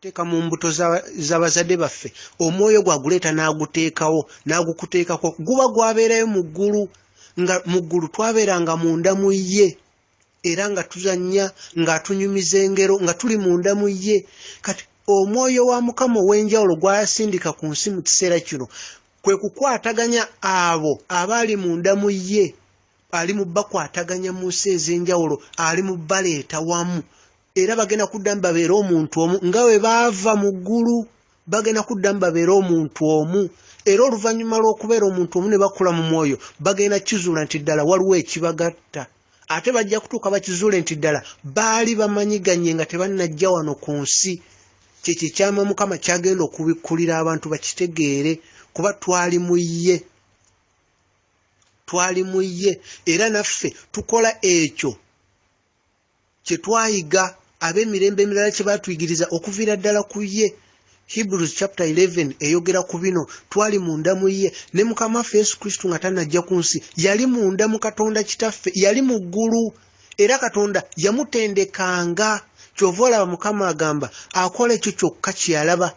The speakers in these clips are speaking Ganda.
teka mu mbuto z'abazadde baffe omwoyo gwaguleeta n'aguteekawo n'agukuteekako guba gwabeerayo mu ggulu nga mu ggulu twabeeranga munda mu ye era nga tuzannya ng'atunyumiza engero nga tuli munda mu ye. Kati omwoyo wa Mukama ow'enjawulo gw'ayasindika ku nsi mu kiseera kino kwe kukwataganya abo abaali munda mu ye, ali mu bakwataganya mu nsi ez'enjawulo, ali mu baleeta wamu, era bagenda kuddamu babeere omuntu omu nga bwe baava mu ggulu, bagenda kuddamu babeere omuntu omu. Era oluvannyuma lw'okubeera omuntu omu ne bakula mu mwoyo bagenda kizuula nti ddala waliwo ekibagatta, ate bajja kutuuka bakizuule nti ddala baali bamanyiganye nga tebannajja wano ku nsi. Kyekyo ekyama Mukama kyagenda okubikkulira abantu bakitegeere, kuba twali mu ye, twali mu ye, era naffe tukola ekyo kye twayiga ab'emirembe emirala kye baatuyigiriza okuviira ddala ku ye. Hebrews chapter 11 eyogera ku bino, twali munda mu ye, ne Mukama waffe Yesu Kristo nga tannajja ku nsi yali munda mu Katonda kitaffe, yali mu ggulu, era Katonda yamutendekanga. Kyova olaba Mukama agamba akola ekyo kyokka kyeyalaba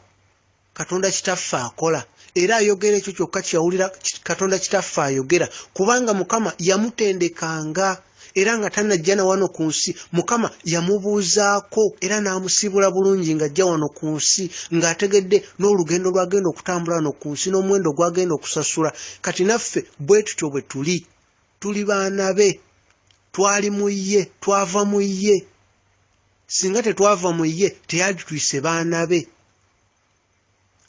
Katonda kitaffe akola, era ayogera ekyo kyokka kyeyawulira Katonda kitaffe ayogera, kubanga Mukama yamutendekanga. Era nga tannajja na wano ku nsi Mukama yamubuuzaako era n'amusibula bulungi ng'ajja wano ku nsi, ng'ategedde n'olugendo lw'agenda okutambula wano ku nsi n'omuwendo gw'agenda okusasula. Kati naffe bwe tutyo bwe tuli baana be, twali mu ye, twava mu ye. Singa tetwava mu ye teyali tuyise baana be,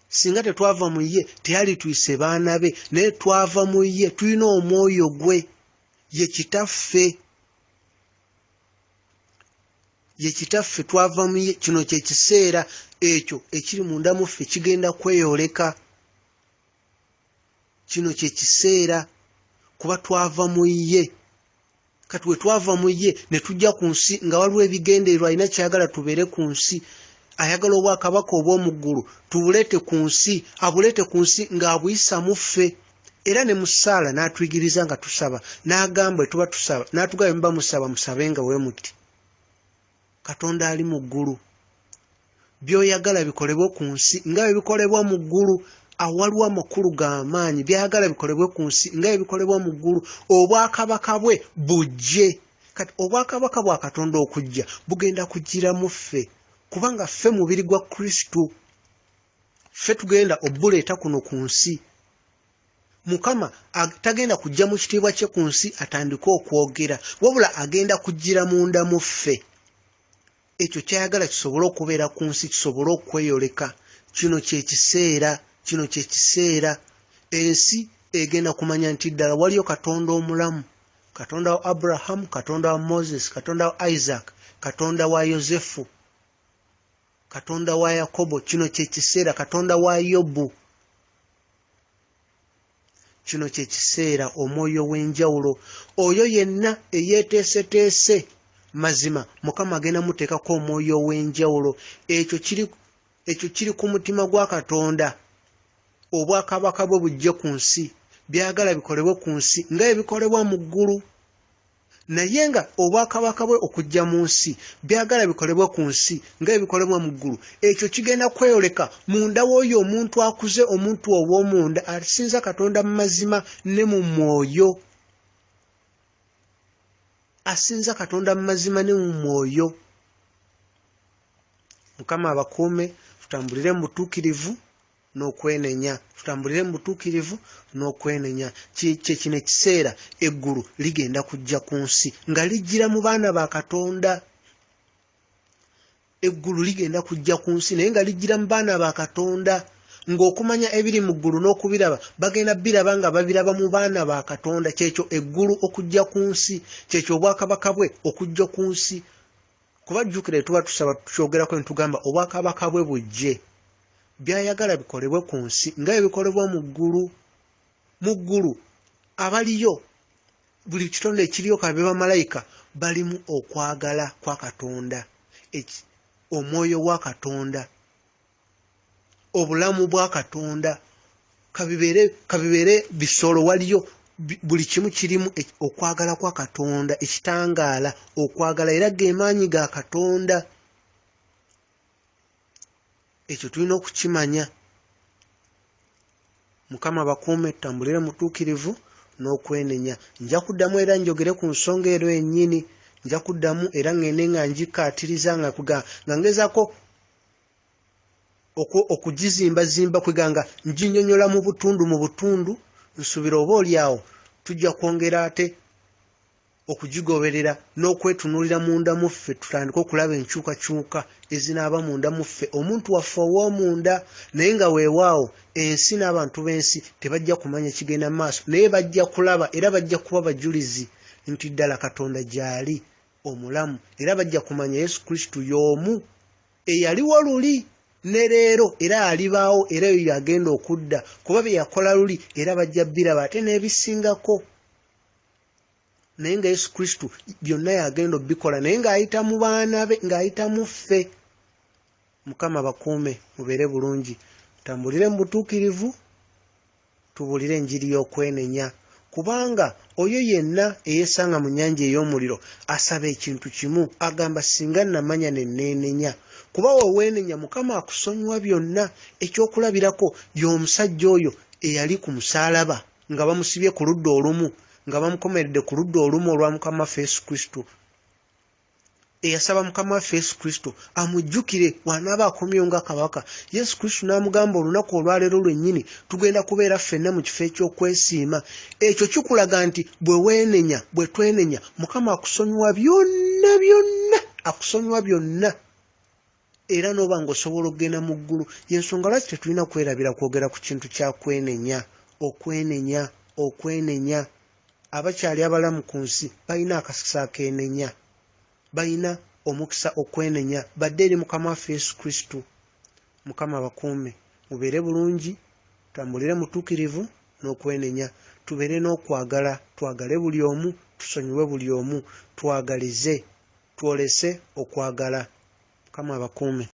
singa tetwava mu ye teyali tuyise baana be, naye twava mu ye, tulina omwoyo gwe, ye kitaffe, ye kitaffe, twava mu ye. Kino kye kiseera ekyo ekiri munda mu ffe kigenda kweyoleka, kino kye kiseera kuba twava mu ye. Kati we twava mu ye ne tujja ku nsi nga waliwo ebigendererwa alina kyayagala tubeere ku nsi, ayagala obwakabaka obw'omu ggulu tubuleete ku nsi, abuleete ku nsi ng'abuyisa mu ffe. Era ne mu ssaala n'atuyigiriza nga tusaba, n'agamba bwe tuba tusaba n'atugamba muba musaba musabenga bwe muti. Katonda ali mu ggulu, by'oyagala bikolebwe ku nsi nga bwe bikolebwa mu ggulu. Awaliwo amakulu g'amaanyi byayagala bikolebwe ku nsi nga bwe bikolebwa mu ggulu. Obwakabaka bwe bujje. Kati obwakabaka bwa Katonda okujja bugenda kujjira mu ffe, kubanga ffe mubiri gwa Kristo, ffe tugenda obuleeta kuno ku nsi. Mukama tagenda kujja mu kitiibwa kye ku nsi atandike okwogera, wabula agenda kujjira munda mu ffe. Ekyo kyayagala kisobole okubeera ku nsi, kisobole okweyoleka. Kino kye kiseera, kino kye kiseera ensi egenda kumanya nti ddala waliyo Katonda omulamu, Katonda wa Abraham, Katonda wa Moses, Katonda wa Isaac, Katonda wa Yosefu, Katonda wa Yakobo. Kino kye kiseera, Katonda wa Yobu. Kino kye kiseera omwoyo w'enjawulo, oyo yenna eyeeteeseteese mazima Mukama agenda muteekako omwoyo w'enjawulo. Ekyo kiri ku mutima gwa Katonda. Obwakabaka bwe bujje ku nsi, byagala bikolebwe ku nsi nga bwe bikolebwa mu ggulu. Naye nga obwakabaka bwe okujja mu nsi byagala bikolebwe ku nsi nga bwe bikolebwa mu ggulu, ekyo kigenda kweyoleka munda w'oyo omuntu akuze, omuntu ow'omunda asinza Katonda mu mazima ne mu mwoyo, asinza Katonda mu mazima ne mu mwoyo. Mukama abakuume, tutambulire mu butuukirivu n'okwenenya, tutambulire mu butuukirivu n'okwenenya. Kino ekiseera eggulu ligenda kujja ku nsi nga lijjira mu baana ba Katonda. Eggulu ligenda kujja ku nsi naye nga lijjira mu baana ba Katonda, ng'okumanya ebiri mu ggulu n'okubiraba bagenda biraba nga babiraba mu baana ba Katonda. Kyekyo eggulu okujja ku nsi, kyekyo obwakabaka bwe okujja ku nsi. Kuba jjukira tuba tusaba tukyogerako ne tugamba obwakabaka bwe bujje, byayagala bikolebwe ku nsi nga bwe bikolebwa mu ggulu. Mu ggulu abaliyo, buli kitonde ekiriyo kabe bamalayika balimu okwagala kwa Katonda, omwoyo wa Katonda, obulamu bwa Katonda. Kabibeere bisolo, waliyo buli kimu kirimu okwagala kwa Katonda, ekitangaala okwagala, era ge maanyi ga Katonda. ekyo tulina okukimanya. Mukama bakuume, tutambulire mutuukirivu n'okwenenya. Nja kuddamu era njogere ku nsonga ero yennyini. Nja kuddamu era ngende nga ngikaatiriza nga ngezaako okugizimbazimba kweganga nginyonyola mu butundu. Nsuubira oba olyawo tujja kwongera ate okugigoberera n'okwetunuulira munda muffe, tutandike okulaba enkyukakyuka ezinaaba munda muffe, omuntu waffe ow'omunda. Naye nga weewaawo ensi n'abantu b'ensi tebajja kumanya kigenda maaso, naye bajja kulaba era bajja kuba bajulizi nti ddala Katonda gy'ali omulamu, era bajja kumanya Yesu Kristo y'omu eyaliwo luli ne leero era alibaawo era eyo yagenda okudda, kuba bye yakola luli era bajja biraba ate n'ebisingako. Naye nga Yesu Kristo byonna yagenda obikola, naye ng'ayita mu baana be, ng'ayita mu ffe. Mukama bakuume, mubeere bulungi, tambulire mu butuukirivu, tubuulire enjiri y'okwenenya, kubanga oyo yenna eyeesanga mu nnyanja ey'omuliro asaba ekintu kimu, agamba singa namanya ne neenenya. Kuba weweenenya Mukama akusonyiwa byonna. Ekyokulabirako y'omusajja oyo eyali ku musaalaba nga bamusibye ku ludda olumu, nga bamukomeredde ku ludda olumu olwa Mukama waffe Yesu Kristo, eyasaba Mukama waffe Yesu Kristo amujjukire wanaaba akomyewo nga kabaka. Yesu Kristo n'amugamba olunaku olwaleero lwennyini tugenda kubeera ffenna mu kifo eky'okwesiima. Ekyo kikulaga nti bwe weenenya, bwe twenenya, Mukama akusonyiwa byonna, akusonyiwa byonna, era n'oba ng'osobola okugenda mu ggulu. Y'ensonga lwaki tetulina kwerabira kwogera ku kintu kya kwenenya. Okwenenya. Abakyali abalamu ku nsi balina akasasa akeenenya, balina omukisa okwenenya, badde eri Mukama waffe Yesu Kristo. Mukama bakuume, mubeere bulungi, tambulire mutuukirivu n'okwenenya, tubeere n'okwagala, twagale buli omu, tusonyiwe buli omu, twagalize, twolese okwagala. Mukama bakuume.